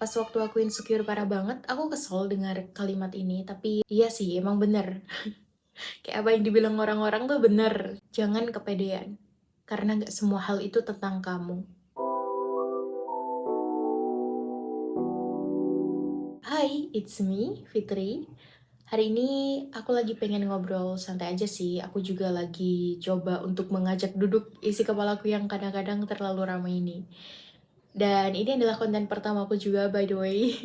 Pas waktu aku insecure parah banget, aku kesel dengar kalimat ini, tapi iya sih, emang bener. Kayak apa yang dibilang orang-orang tuh bener. Jangan kepedean, karena gak semua hal itu tentang kamu. Hai, it's me, Fitri. Hari ini aku lagi pengen ngobrol santai aja sih. Aku juga lagi coba untuk mengajak duduk isi kepalaku yang kadang-kadang terlalu ramai ini. Dan ini adalah konten pertama aku juga, by the way.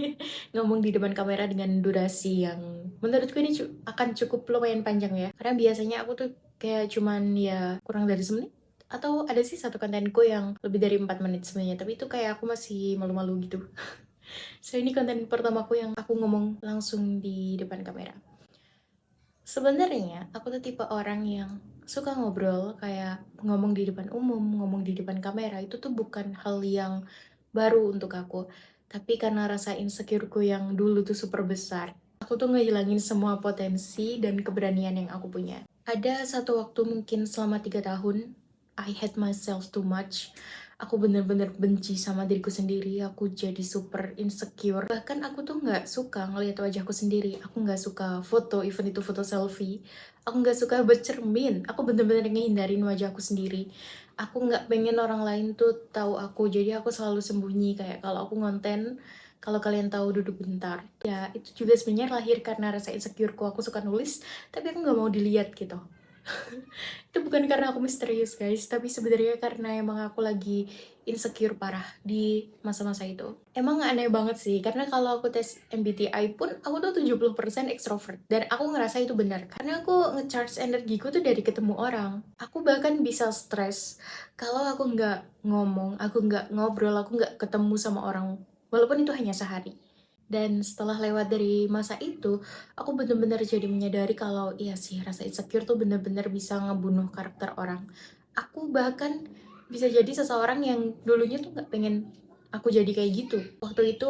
Ngomong di depan kamera dengan durasi yang menurutku ini akan cukup lumayan panjang ya. Karena biasanya aku tuh kayak cuman ya kurang dari semenit. Atau ada sih satu kontenku yang lebih dari 4 menit sebenarnya. Tapi itu kayak aku masih malu-malu gitu. So ini konten pertamaku yang aku ngomong langsung di depan kamera. Sebenarnya aku tuh tipe orang yang suka ngobrol, kayak ngomong di depan umum, ngomong di depan kamera itu tuh bukan hal yang baru untuk aku. Tapi karena rasa insecureku yang dulu tuh super besar, aku tuh ngehilangin semua potensi dan keberanian yang aku punya. Ada satu waktu mungkin selama 3 tahun, I hate myself too much. Aku bener-bener benci sama diriku sendiri, aku jadi super insecure. Bahkan aku tuh nggak suka ngelihat wajahku sendiri, aku nggak suka foto, even itu foto selfie. Aku nggak suka bercermin, aku bener-bener ngehindarin wajahku sendiri. Aku nggak pengen orang lain tuh tahu aku, jadi aku selalu sembunyi. Kayak kalau aku ngonten, kalau kalian tahu duduk bentar. Ya itu juga sebenarnya lahir karena rasa insecureku, aku suka nulis, tapi aku nggak mau dilihat gitu. Itu bukan karena aku misterius guys, tapi sebenarnya karena emang aku lagi insecure parah di masa-masa itu. Emang aneh banget sih, karena kalau aku tes MBTI pun aku tuh 70% extrovert. Dan aku ngerasa itu benar, karena aku ngecharge energiku tuh dari ketemu orang. Aku bahkan bisa stres kalau aku nggak ngomong, aku nggak ngobrol, aku nggak ketemu sama orang. Walaupun itu hanya sehari. Dan setelah lewat dari masa itu, aku bener-bener jadi menyadari kalau iya sih, rasa insecure tuh bener-bener bisa ngebunuh karakter orang. Aku bahkan bisa jadi seseorang yang dulunya tuh nggak pengen aku jadi kayak gitu. Waktu itu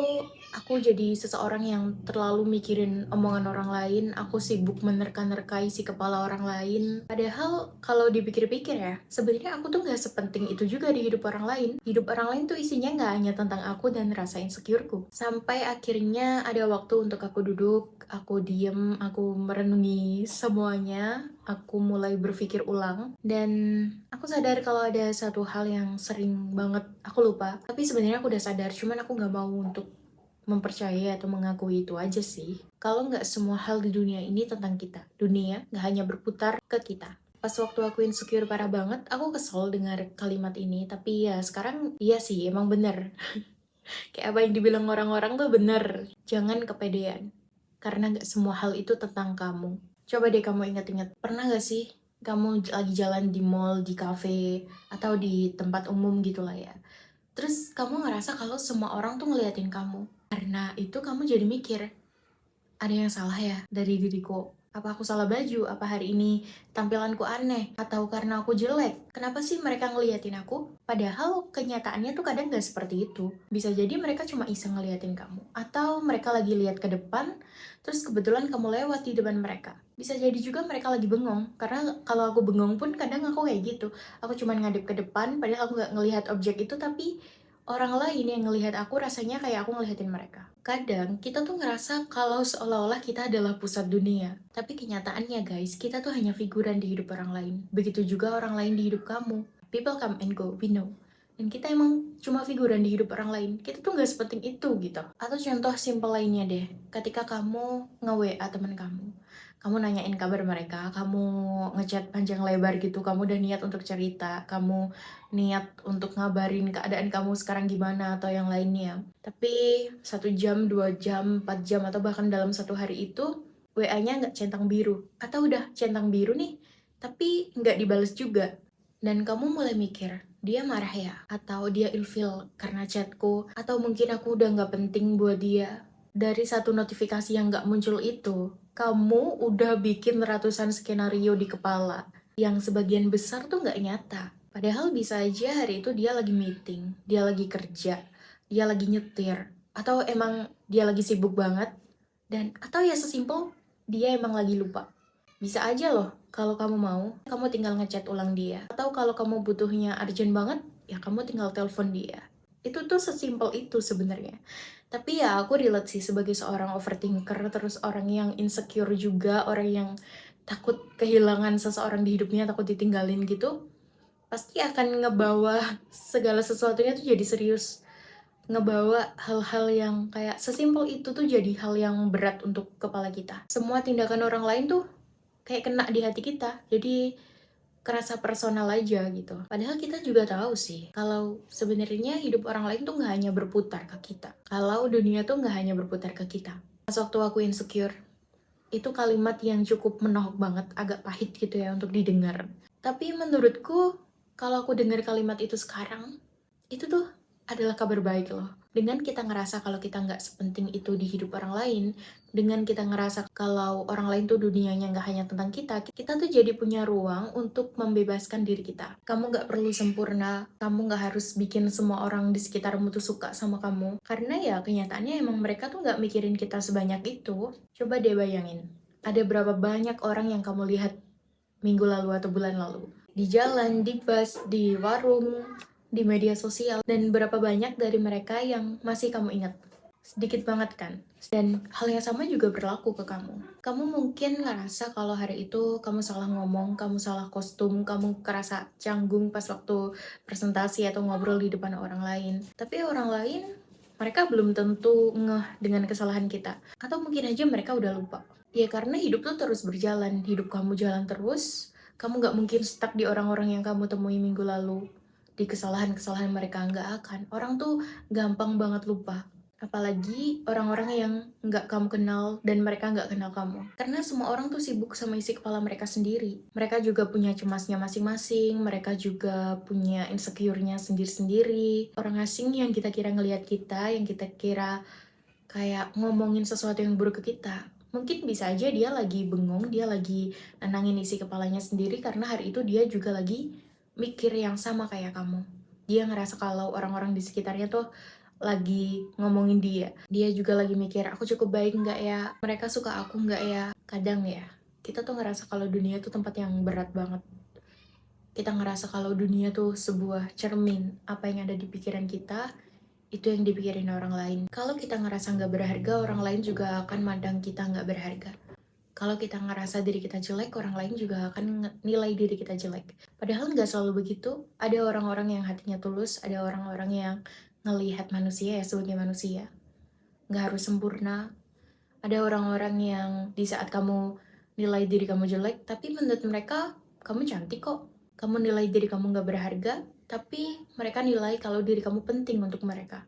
aku jadi seseorang yang terlalu mikirin omongan orang lain, aku sibuk menerka-nerkai si kepala orang lain. Padahal kalau dipikir-pikir ya, sebenarnya aku tuh nggak sepenting itu juga di hidup orang lain. Hidup orang lain tuh isinya nggak hanya tentang aku dan rasa insecureku. Sampai akhirnya ada waktu untuk aku duduk, aku diem, aku merenungi semuanya, aku mulai berpikir ulang, dan aku sadar kalau ada satu hal yang sering banget aku lupa. Tapi sebenarnya aku udah sadar, cuman aku nggak mau untuk mempercayai atau mengakui itu aja sih. Kalau nggak semua hal di dunia ini tentang kita. Dunia nggak hanya berputar ke kita. Pas waktu aku insecure parah banget, aku kesel dengar kalimat ini. Tapi ya sekarang iya sih, emang bener. Kayak apa yang dibilang orang-orang tuh bener. Jangan kepedean. Karena nggak semua hal itu tentang kamu. Coba deh kamu ingat-ingat, pernah nggak sih kamu lagi jalan di mall, di cafe, atau di tempat umum gitu lah ya. Terus kamu ngerasa kalau semua orang tuh ngeliatin kamu. Karena itu kamu jadi mikir, ada yang salah ya dari diriku? Apa aku salah baju? Apa hari ini tampilanku aneh? Atau karena aku jelek? Kenapa sih mereka ngeliatin aku? Padahal kenyataannya tuh kadang gak seperti itu. Bisa jadi mereka cuma iseng ngeliatin kamu. Atau mereka lagi lihat ke depan, terus kebetulan kamu lewat di depan mereka. Bisa jadi juga mereka lagi bengong. Karena kalau aku bengong pun kadang aku kayak gitu. Aku cuma ngadep ke depan, padahal aku gak ngelihat objek itu, tapi orang lain yang ngelihat aku rasanya kayak aku ngelihatin mereka. Kadang kita tuh ngerasa kalau seolah-olah kita adalah pusat dunia. Tapi kenyataannya guys, kita tuh hanya figuran di hidup orang lain. Begitu juga orang lain di hidup kamu. People come and go, we know. Dan kita emang cuma figuran di hidup orang lain. Kita tuh gak sepenting itu gitu. Atau contoh simple lainnya deh. Ketika kamu nge-WA temen kamu. Kamu nanyain kabar mereka, kamu ngechat panjang lebar gitu, kamu udah niat untuk cerita, kamu niat untuk ngabarin keadaan kamu sekarang gimana atau yang lainnya. Tapi 1 jam, 2 jam, 4 jam, atau bahkan dalam satu hari itu WA-nya nggak centang biru. Atau udah centang biru nih, tapi nggak dibales juga. Dan kamu mulai mikir, dia marah ya? Atau dia ilfil karena chatku? Atau mungkin aku udah nggak penting buat dia? Dari satu notifikasi yang nggak muncul itu, kamu udah bikin ratusan skenario di kepala. Yang sebagian besar tuh nggak nyata. Padahal bisa aja hari itu dia lagi meeting, dia lagi kerja, dia lagi nyetir, atau emang dia lagi sibuk banget, dan atau ya sesimpel dia emang lagi lupa. Bisa aja loh, kalau kamu mau, kamu tinggal ngechat ulang dia. Atau kalau kamu butuhnya urgent banget, ya kamu tinggal telepon dia. Itu tuh sesimpel itu sebenarnya. Tapi ya aku relate sih sebagai seorang overthinker, terus orang yang insecure juga, orang yang takut kehilangan seseorang di hidupnya, takut ditinggalin gitu, pasti akan ngebawa segala sesuatunya tuh jadi serius. Ngebawa hal-hal yang kayak sesimpel itu tuh jadi hal yang berat untuk kepala kita. Semua tindakan orang lain tuh kayak kena di hati kita. Jadi kerasa personal aja gitu. Padahal kita juga tahu sih, kalau sebenarnya hidup orang lain tuh nggak hanya berputar ke kita. Kalau dunia tuh nggak hanya berputar ke kita. Pas waktu aku insecure, itu kalimat yang cukup menohok banget, agak pahit gitu ya untuk didengar. Tapi menurutku, kalau aku dengar kalimat itu sekarang, itu tuh adalah kabar baik loh. Dengan kita ngerasa kalau kita nggak sepenting itu di hidup orang lain, dengan kita ngerasa kalau orang lain tuh dunianya nggak hanya tentang kita tuh jadi punya ruang untuk membebaskan diri kita. Kamu nggak perlu sempurna, kamu nggak harus bikin semua orang di sekitarmu tuh suka sama kamu. Karena ya kenyataannya emang mereka tuh nggak mikirin kita sebanyak itu. Coba deh bayangin, ada berapa banyak orang yang kamu lihat minggu lalu atau bulan lalu? Di jalan, di bus, di warung, di media sosial, dan berapa banyak dari mereka yang masih kamu ingat. Sedikit banget kan? Dan hal yang sama juga berlaku ke kamu. Kamu mungkin ngerasa kalau hari itu kamu salah ngomong, kamu salah kostum, kamu kerasa canggung pas waktu presentasi atau ngobrol di depan orang lain. Tapi orang lain, mereka belum tentu ngeh dengan kesalahan kita. Atau mungkin aja mereka udah lupa. Ya karena hidup tuh terus berjalan, hidup kamu jalan terus, kamu gak mungkin stuck di orang-orang yang kamu temui minggu lalu. Di kesalahan-kesalahan mereka nggak akan. Orang tuh gampang banget lupa. Apalagi orang-orang yang nggak kamu kenal dan mereka nggak kenal kamu. Karena semua orang tuh sibuk sama isi kepala mereka sendiri. Mereka juga punya cemasnya masing-masing, mereka juga punya insecure-nya sendiri-sendiri. Orang asing yang kita kira ngelihat kita, yang kita kira kayak ngomongin sesuatu yang buruk ke kita. Mungkin bisa aja dia lagi bengong, dia lagi nenangin isi kepalanya sendiri karena hari itu dia juga lagi mikir yang sama kayak kamu. Dia ngerasa kalau orang-orang di sekitarnya tuh lagi ngomongin dia. Dia juga lagi mikir, aku cukup baik nggak ya? Mereka suka aku nggak ya? Kadang ya, kita tuh ngerasa kalau dunia tuh tempat yang berat banget. Kita ngerasa kalau dunia tuh sebuah cermin. Apa yang ada di pikiran kita, itu yang dipikirin orang lain. Kalau kita ngerasa nggak berharga, orang lain juga akan mandang kita nggak berharga. Kalau kita ngerasa diri kita jelek, orang lain juga akan nilai diri kita jelek. Padahal nggak selalu begitu. Ada orang-orang yang hatinya tulus, ada orang-orang yang ngelihat manusia ya sebagai manusia. Nggak harus sempurna. Ada orang-orang yang di saat kamu nilai diri kamu jelek, tapi menurut mereka, kamu cantik kok. Kamu nilai diri kamu nggak berharga, tapi mereka nilai kalau diri kamu penting untuk mereka.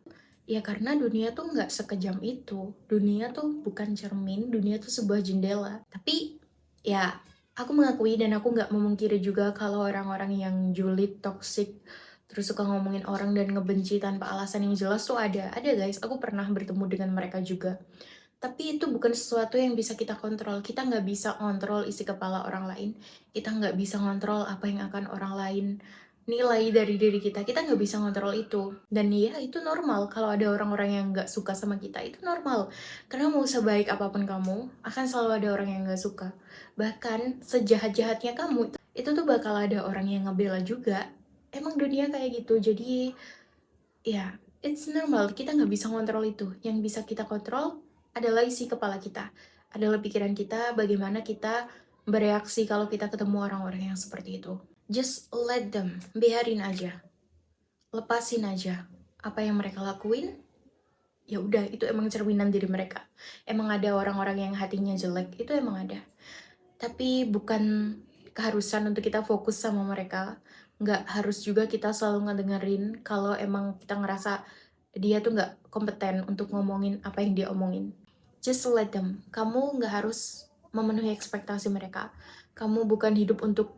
Ya karena dunia tuh nggak sekejam itu. Dunia tuh bukan cermin, dunia tuh sebuah jendela. Tapi ya aku mengakui dan aku nggak memungkiri juga kalau orang-orang yang julid, toxic, terus suka ngomongin orang dan ngebenci tanpa alasan yang jelas tuh ada. Ada guys, aku pernah bertemu dengan mereka juga. Tapi itu bukan sesuatu yang bisa kita kontrol. Kita nggak bisa kontrol isi kepala orang lain. Kita nggak bisa kontrol apa yang akan orang lain nilai dari diri kita. Kita nggak bisa kontrol itu. Dan ya itu normal kalau ada orang-orang yang nggak suka sama kita. Itu normal. Karena mau sebaik apapun kamu, akan selalu ada orang yang nggak suka. Bahkan sejahat-jahatnya kamu, itu tuh bakal ada orang yang ngebela juga. Emang dunia kayak gitu. Jadi ya, it's normal. Kita nggak bisa kontrol itu. Yang bisa kita kontrol adalah isi kepala kita. Adalah pikiran kita, bagaimana kita bereaksi kalau kita ketemu orang-orang yang seperti itu. Just let them, biarin aja. Lepasin aja. Apa yang mereka lakuin, ya udah, itu emang cerminan diri mereka. Emang ada orang-orang yang hatinya jelek, itu emang ada. Tapi bukan keharusan untuk kita fokus sama mereka. Nggak harus juga kita selalu ngedengerin kalau emang kita ngerasa dia tuh nggak kompeten untuk ngomongin apa yang dia omongin. Just let them. Kamu nggak harus memenuhi ekspektasi mereka. Kamu bukan hidup untuk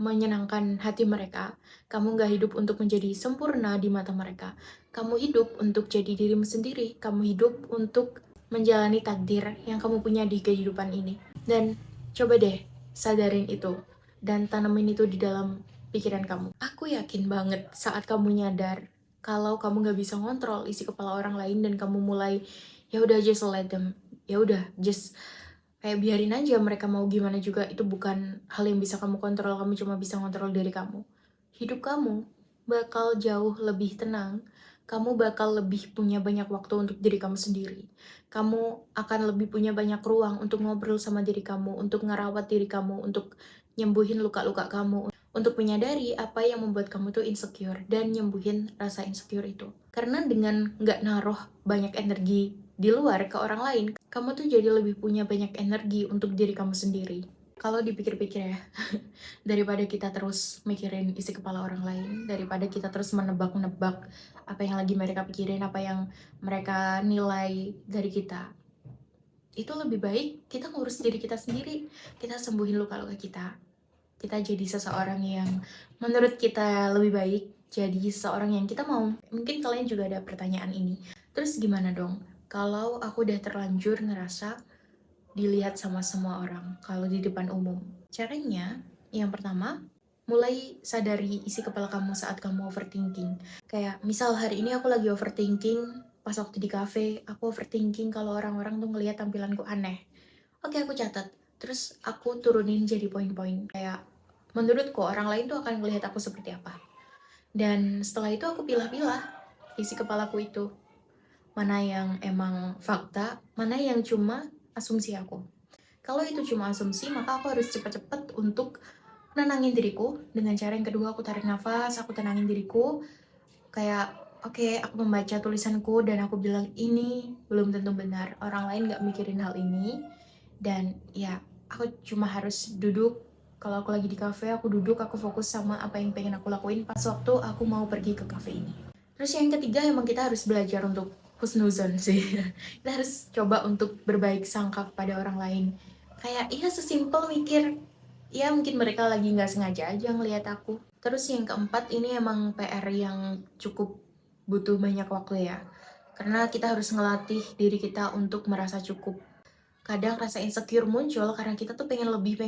menyenangkan hati mereka. Kamu nggak hidup untuk menjadi sempurna di mata mereka. Kamu hidup untuk jadi dirimu sendiri. Kamu hidup untuk menjalani takdir yang kamu punya di kehidupan ini. Dan coba deh sadarin itu dan tanamin itu di dalam pikiran kamu. Aku yakin banget saat kamu nyadar kalau kamu nggak bisa ngontrol isi kepala orang lain dan kamu mulai ya udah just let them, ya udah just kayak biarin aja mereka mau gimana juga, itu bukan hal yang bisa kamu kontrol. Kamu cuma bisa ngontrol diri kamu. Hidup kamu bakal jauh lebih tenang kamu bakal lebih punya banyak waktu untuk diri kamu sendiri. Kamu akan lebih punya banyak ruang untuk ngobrol sama diri kamu, untuk ngerawat diri kamu, untuk nyembuhin luka-luka kamu, untuk menyadari apa yang membuat kamu tuh insecure dan nyembuhin rasa insecure itu. Karena dengan nggak naruh banyak energi di luar ke orang lain, kamu tuh jadi lebih punya banyak energi untuk diri kamu sendiri. Kalau dipikir-pikir ya, daripada kita terus mikirin isi kepala orang lain, daripada kita terus menebak-nebak apa yang lagi mereka pikirin, apa yang mereka nilai dari kita, itu lebih baik kita ngurus diri kita sendiri, kita sembuhin luka-luka kita jadi seseorang yang menurut kita lebih baik, jadi seseorang yang kita mau. Mungkin kalian juga ada pertanyaan ini, terus gimana dong kalau aku udah terlanjur ngerasa dilihat sama semua orang kalau di depan umum? Caranya, yang pertama, mulai sadari isi kepala kamu saat kamu overthinking. Kayak misal hari ini aku lagi overthinking, pas waktu di cafe, aku overthinking kalau orang-orang tuh ngelihat tampilanku aneh. Oke, aku catat. Terus aku turunin jadi poin-poin. Kayak menurutku orang lain tuh akan melihat aku seperti apa. Dan setelah itu aku pilah-pilah isi kepalaku itu. Mana yang emang fakta, mana yang cuma asumsi aku. Kalau itu cuma asumsi, maka aku harus cepat-cepat untuk nenangin diriku. Dengan cara yang kedua, aku tarik nafas, aku tenangin diriku. Kayak, oke, aku membaca tulisanku dan aku bilang ini belum tentu benar. Orang lain gak mikirin hal ini. Dan ya, aku cuma harus duduk. Kalau aku lagi di cafe, aku duduk, aku fokus sama apa yang pengen aku lakuin pas waktu aku mau pergi ke cafe ini. Terus yang ketiga, emang kita harus belajar untuk husnuzon sih. Kita harus coba untuk berbaik sangka kepada orang lain. Kayak, iya sesimpel mikir, ya mungkin mereka lagi nggak sengaja aja ngelihat aku. Terus yang keempat, ini emang PR yang cukup butuh banyak waktu ya. Karena kita harus ngelatih diri kita untuk merasa cukup. Kadang rasa insecure muncul karena kita tuh pengen lebih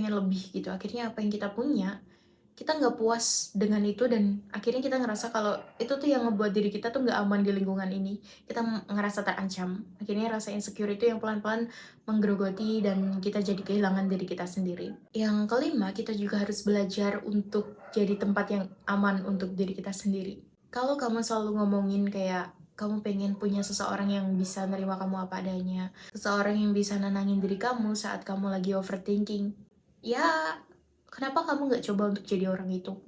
gitu. Akhirnya apa yang kita punya, kita nggak puas dengan itu dan akhirnya kita ngerasa kalau itu tuh yang ngebuat diri kita tuh nggak aman di lingkungan ini. Kita ngerasa terancam. Akhirnya rasa insecure itu yang pelan-pelan menggerogoti dan kita jadi kehilangan diri kita sendiri. Yang kelima, kita juga harus belajar untuk jadi tempat yang aman untuk diri kita sendiri. Kalau kamu selalu ngomongin kayak kamu pengen punya seseorang yang bisa nerima kamu apa adanya, seseorang yang bisa nenangin diri kamu saat kamu lagi overthinking, ya kenapa kamu nggak coba untuk jadi orang itu?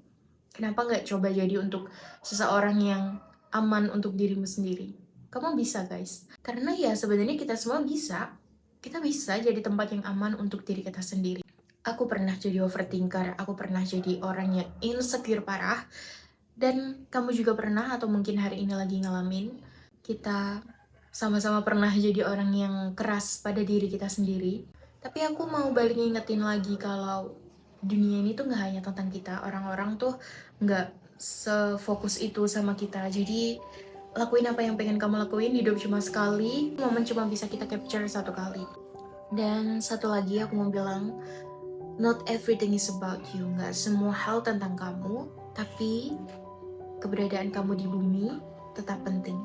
Kenapa nggak coba jadi untuk seseorang yang aman untuk dirimu sendiri? Kamu bisa guys, karena ya sebenarnya kita semua bisa. Kita bisa jadi tempat yang aman untuk diri kita sendiri. Aku pernah jadi overthinker, aku pernah jadi orang yang insecure parah, dan kamu juga pernah atau mungkin hari ini lagi ngalamin. Kita sama-sama pernah jadi orang yang keras pada diri kita sendiri. Tapi aku mau balik ngingetin lagi kalau dunia ini tuh gak hanya tentang kita. Orang-orang tuh gak sefokus itu sama kita. Jadi lakuin apa yang pengen kamu lakuin. Hidup cuma sekali, momen cuma bisa kita capture satu kali. Dan satu lagi aku mau bilang, not everything is about you. Gak semua hal tentang kamu, tapi keberadaan kamu di bumi tetap penting.